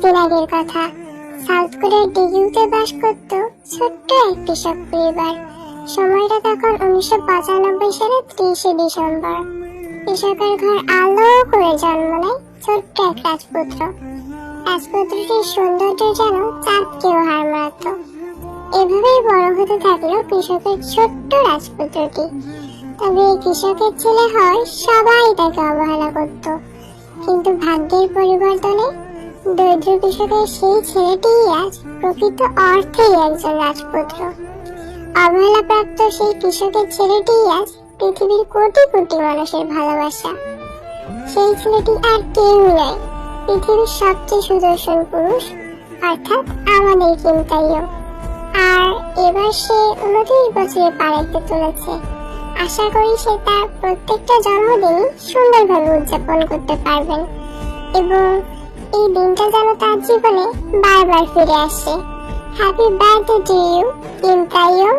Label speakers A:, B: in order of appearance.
A: দিন আগের কথা। সাউথ কোরিয়ার ডিগিউতে বাস করত ছোট্ট এক কৃষক পরিবার। সময়টা তখন 1995 সালের 30শে ডিসেম্বর। কৃষকের ঘর আলো করে জন্ম নেয় ছোট্ট এক রাজপুত্র। রাজপুত্রটির সৌন্দর্য যেন চাঁদকেও হার মানাত। এভাবেই বড় হতে থাকলো কৃষকের ছোট্ট রাজপুত্রটি। তবে এই কৃষকের ছেলে হয় সবাই তাকে অবহেলা করত। কিন্তু ভাগ্যের পরিবর্তনে দরিদ্র কৃষকের সেই ছেলেটিই আজ প্রকৃত অর্থেই একজন রাজপুত্র। অবহেলাপ্রাপ্ত সেই কৃষকের ছেলেটিই আজ পৃথিবীর কোটি কোটি মানুষের ভালোবাসা। সেই ছেলেটি আর কেউ নয়, পৃথিবীর সবচেয়ে সুদর্শন পুরুষ, অর্থাৎ আমাদের কিম তাইয়ং। আর এবার সে 29 বছরে পা রাখতে চলেছে। আশা করি সে তার প্রত্যেকটা জন্মদিন সুন্দরভাবে উদযাপন করতে পারবেন এবং এই দিনটা যেন তার জীবনে বারবার ফিরে আসে। Happy birthday to you, Kim তাইয়ং।